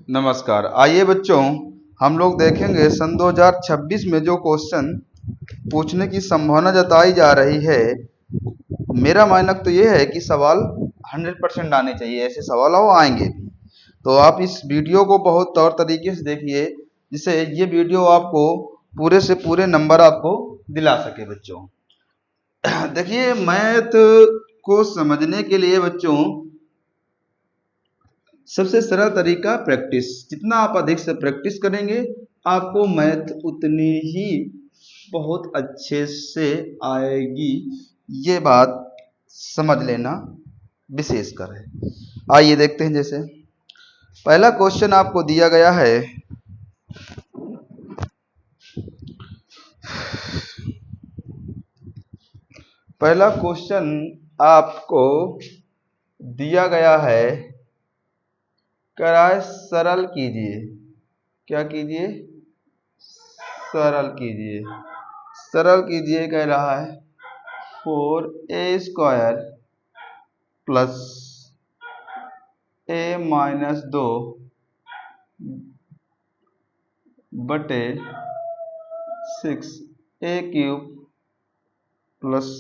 नमस्कार। आइए बच्चों, हम लोग देखेंगे सन 2026 में जो क्वेश्चन पूछने की संभावना जताई जा रही है। मेरा मानक तो ये है कि सवाल 100% आने चाहिए, ऐसे सवाल वो आएंगे भी। तो आप इस वीडियो को बहुत तौर तरीके से देखिए, जिससे ये वीडियो आपको पूरे से पूरे नंबर आपको दिला सके बच्चों। देखिए, मैथ को समझने के लिए बच्चों सबसे सरल तरीका प्रैक्टिस। जितना आप अधिक से प्रैक्टिस करेंगे, आपको मैथ उतनी ही बहुत अच्छे से आएगी। ये बात समझ लेना विशेषकर है। आइए देखते हैं। जैसे पहला क्वेश्चन आपको दिया गया है, पहला क्वेश्चन आपको दिया गया है, कराए सरल कीजिए। क्या कीजिए? सरल कीजिए। सरल कीजिए कह रहा है 4a² प्लस a-2 बटे 6a³ plus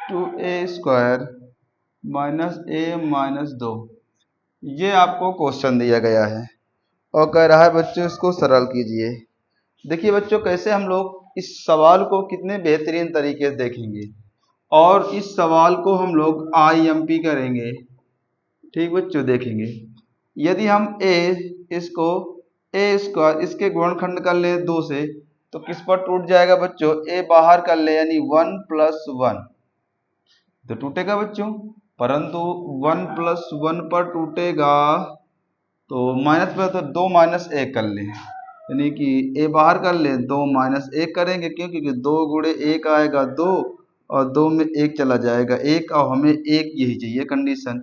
2a² minus a-2। ये आपको क्वेश्चन दिया गया है और कह रहा है बच्चों इसको सरल कीजिए। देखिए बच्चों, कैसे हम लोग इस सवाल को कितने बेहतरीन तरीके से देखेंगे और इस सवाल को हम लोग IMP करेंगे। ठीक बच्चों, देखेंगे यदि हम इसको a² इसके गुणनखंड कर ले 2 से, तो किस पर टूट जाएगा बच्चों? a बाहर कर ले यानी 1 + 1 तो टूटेगा बच्चों, परंतु 1 + 1 पर टूटेगा तो माइनस पर, तो 2 - 1 कर लें, यानी कि a बाहर कर लें, 2 - 1 करेंगे। क्यों? क्योंकि 2 × 1 आएगा 2 और 2 में 1 चला जाएगा 1, और हमें 1 यही चाहिए कंडीशन,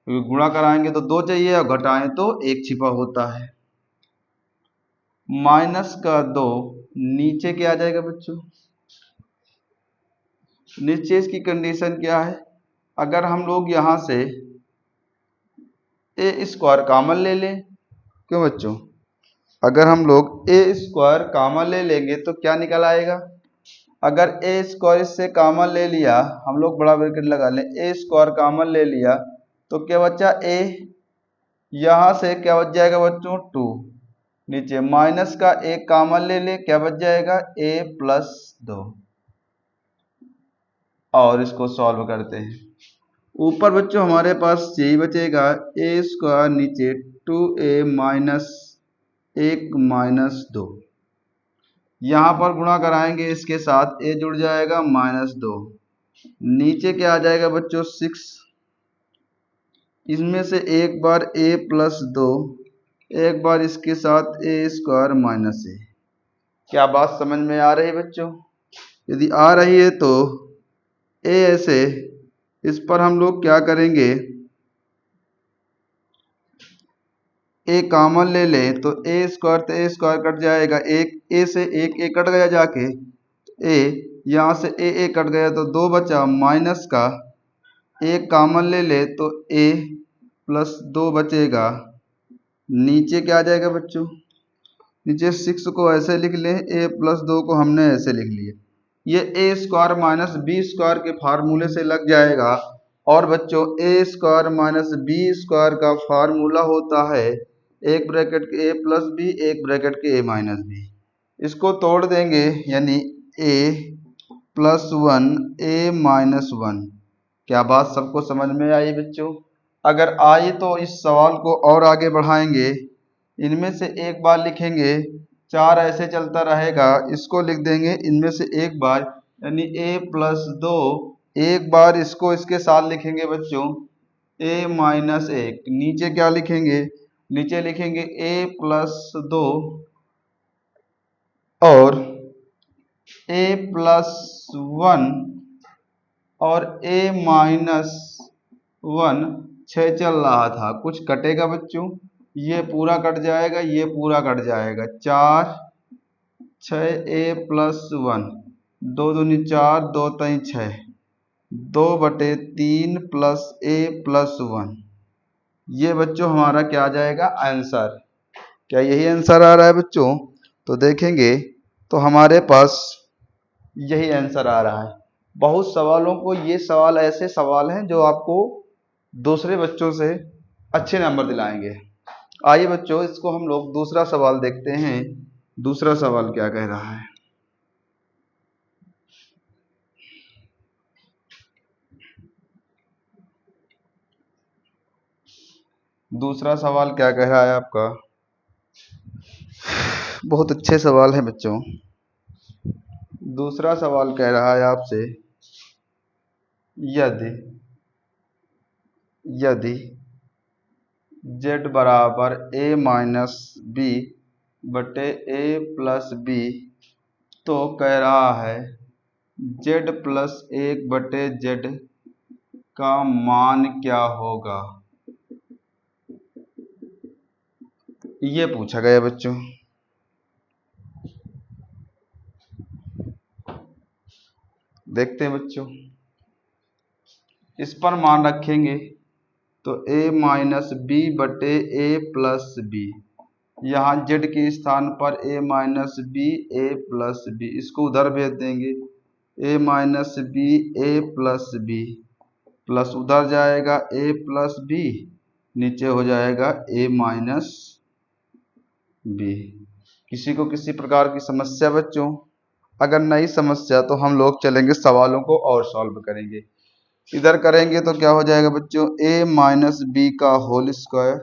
क्योंकि गुणा कराएंगे तो 2 चाहिए और घटाएं तो 1 छिपा होता है। -2 नीचे क्या आ जाएगा बच्चों? नीचे इसकी कंडीशन क्या है? अगर हम लोग यहाँ से a² कॉमन ले लें, क्यों बच्चों? अगर हम लोग a² कॉमन ले लेंगे तो क्या निकल आएगा? अगर a² इससे कॉमन ले लिया, हम लोग बड़ा ब्रैकेट लगा लें, a² कॉमन ले लिया तो क्या बचा? a, यहाँ से क्या बच जाएगा बच्चों? 2। नीचे माइनस का 1 कॉमन ले ले, क्या बच जाएगा? a+2। और इसको सॉल्व करते हैं। ऊपर बच्चों हमारे पास यही बचेगा a², नीचे 2a - 1 - 2। यहाँ पर गुणा कराएंगे इसके साथ, a जुड़ जाएगा -2। नीचे क्या आ जाएगा बच्चों? 6। इसमें से एक बार a+2, एक बार इसके साथ a² - a। क्या बात समझ में आ रही है बच्चों? यदि आ रही है तो a ऐसे, इस पर हम लोग क्या करेंगे? a कॉमन ले लें तो a² तो a² कट जाएगा, एक a से एक a कट गया जाके, a यहाँ से a कट गया तो 2 बचा, माइनस का 1 कॉमन ले ले तो a+2 बचेगा। नीचे क्या आ जाएगा बच्चों? नीचे 6 को ऐसे लिख लें, a+2 को हमने ऐसे लिख लिया। ये a² - b² के फार्मूले से लग जाएगा। और बच्चों a² - b² का फार्मूला होता है एक ब्रैकेट के a+b, एक ब्रैकेट के a-b। इसको तोड़ देंगे यानी a+1 a-1। क्या बात सबको समझ में आई बच्चों? अगर आई तो इस सवाल को और आगे बढ़ाएंगे। इनमें से एक बार लिखेंगे, 4 ऐसे चलता रहेगा, इसको लिख देंगे इनमें से एक बार, यानी a+2। एक बार इसको इसके साथ लिखेंगे बच्चों a-1। नीचे क्या लिखेंगे? नीचे लिखेंगे a+2 और a+1 और a-1। 6 चल रहा था, कुछ कटेगा बच्चों? ये पूरा कट जाएगा, ये पूरा कट जाएगा। 4 6 a+1, 2 दूनी 4, 2 3 6, 2/3 + a+1। ये बच्चों हमारा क्या आ जाएगा? आंसर। क्या यही आंसर आ रहा है बच्चों? तो देखेंगे तो हमारे पास यही आंसर आ रहा है। बहुत सवालों को ये सवाल ऐसे सवाल हैं जो आपको दूसरे बच्चों से अच्छे नंबर दिलाएंगे। आइए बच्चों, इसको हम लोग दूसरा सवाल देखते हैं। दूसरा सवाल क्या कह रहा है? दूसरा सवाल क्या कह रहा है आपका? बहुत अच्छे सवाल है बच्चों। दूसरा सवाल कह रहा है आपसे, यदि यदि z बराबर a माइनस बी बटे a प्लस बी, तो कह रहा है z प्लस 1 बटे z का मान क्या होगा? ये पूछा गया बच्चों। देखते हैं बच्चों, इस पर मान रखेंगे तो a माइनस बी बटे a प्लस बी, यहाँ z के स्थान पर a minus b a plus b, इसको उधर भेज देंगे a minus b a plus b, plus उधर जाएगा a प्लस बी, नीचे हो जाएगा a माइनस बी। किसी को किसी प्रकार की समस्या बच्चों? अगर नई समस्या तो हम लोग चलेंगे सवालों को और सॉल्व करेंगे। इधर करेंगे तो क्या हो जाएगा बच्चों? a माइनस बी का whole square,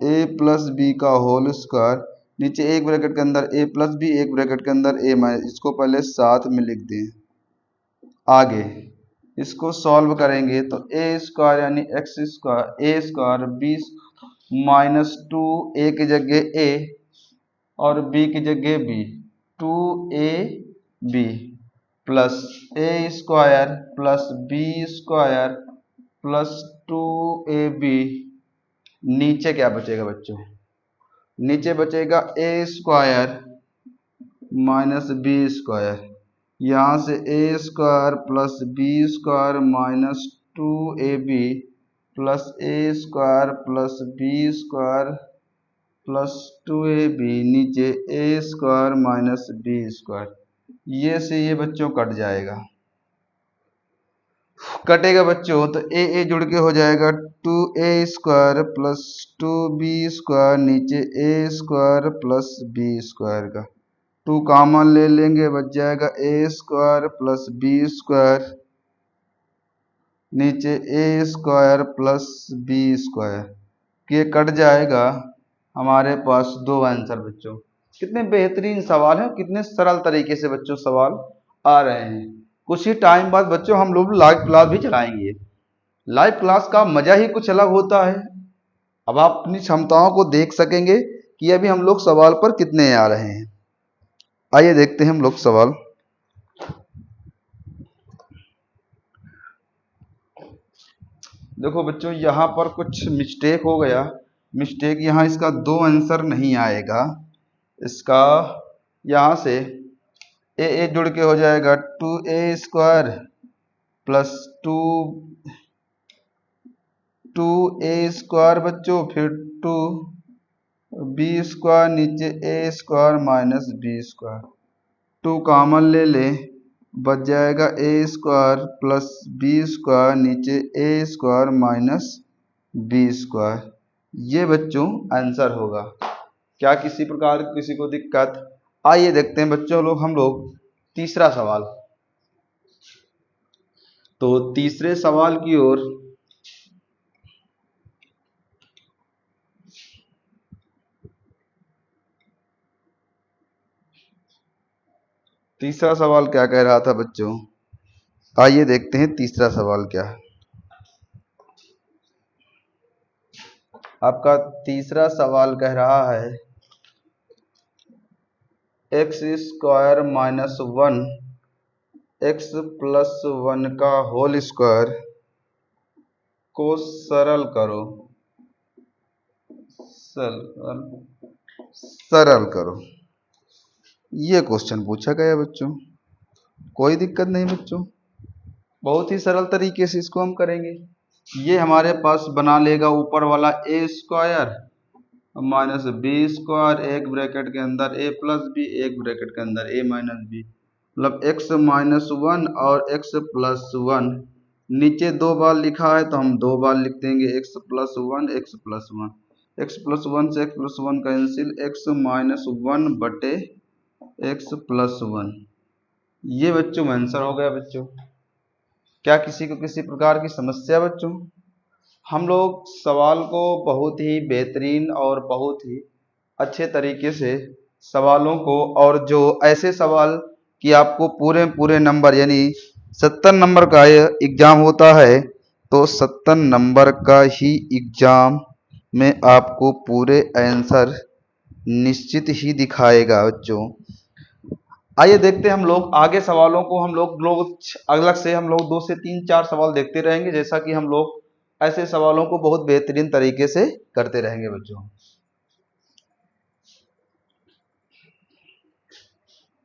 a plus b का होल स्क्वायर, नीचे एक ब्रैकेट के अंदर a प्लस बी, एक ब्रैकेट के अंदर a माइनस, इसको पहले साथ में लिख दें। आगे इसको सॉल्व करेंगे तो a स्क्वायर यानी x square a square b minus 2 a की जगह a और b की जगह b, 2ab plus a square plus b square plus 2ab, नीचे क्या बचेगा बच्चों? नीचे बचेगा a square minus b square, यहाँ से a square plus b square minus 2ab plus a square plus b square plus 2ab, नीचे a square minus b square, ये से ये बच्चों कट जाएगा। कटेगा बच्चों तो a जुड़ के हो जाएगा 2a square plus 2b square, नीचे a square plus b square का 2 कॉमन ले लेंगे, बच जाएगा a square plus b square, नीचे a square plus b square, ये कट जाएगा। हमारे पास दो आंसर बच्चों। कितने बेहतरीन सवाल हैं, कितने सरल तरीके से बच्चों सवाल आ रहे हैं। कुछ ही टाइम बाद बच्चों हम लोग लाइव क्लास भी चलाएंगे। लाइव क्लास का मजा ही कुछ अलग होता है। अब आप अपनी क्षमताओं को देख सकेंगे कि अभी हम लोग सवाल पर कितने आ रहे हैं। आइए देखते हैं हम लोग सवाल। देखो बच्चों, यहाँ पर कुछ मिस्टेक हो गया। मिस्टेक यहाँ इसका दो आंसर नहीं आएगा, इसका यहाँ से ए जुड़ के हो जाएगा 2a square plus 2a square बच्चों, फिर 2b स्क्वायर, नीचे a square minus b square, 2 common ले ले, बच जाएगा a square plus b square, नीचे a square minus b square, ये बच्चों आंसर होगा। क्या किसी प्रकार किसी को दिक्कत? आइए देखते हैं बच्चों हम लोग तीसरा सवाल। तो तीसरे सवाल की ओर तीसरा सवाल क्या कह रहा था बच्चों? आइए देखते हैं तीसरा सवाल क्या है। आपका तीसरा सवाल कह रहा है x square minus 1 x plus 1 का होल स्क्वायर को सरल करो, सरल करो। ये क्वेश्चन पूछा गया बच्चों। कोई दिक्कत नहीं बच्चों, बहुत ही सरल तरीके से इसको हम करेंगे। ये हमारे पास बना लेगा ऊपर वाला ए स्क्वायर माइनस बी स्क्वायर एक ब्रैकेट के अंदर ए प्लस बी एक ब्रैकेट के अंदर ए माइनस बी, मतलब एक्स माइनस वन और एक्स प्लस वन। नीचे दो बार लिखा है तो हम दो बार लिख देंगे x plus one x plus one. X plus one से x plus one cancel, x minus one बटे एक्स प्लस वन। ये बच्चों में आंसर हो गया बच्चों। क्या किसी को किसी प्रकार की समस्या बच्चों? हम लोग सवाल को बहुत ही बेहतरीन और बहुत ही अच्छे तरीके से सवालों को, और जो ऐसे सवाल कि आपको पूरे पूरे नंबर यानी 70 नंबर का एग्जाम होता है, तो 70 नंबर का ही एग्जाम में आपको पूरे आंसर निश्चित ही दिखाएगा बच्चों। आइए देखते हैं हम लोग आगे सवालों को। हम लोग अलग से हम लोग 2 से 3 4 सवाल देखते रहेंगे, जैसा कि हम लोग ऐसे सवालों को बहुत बेहतरीन तरीके से करते रहेंगे बच्चों।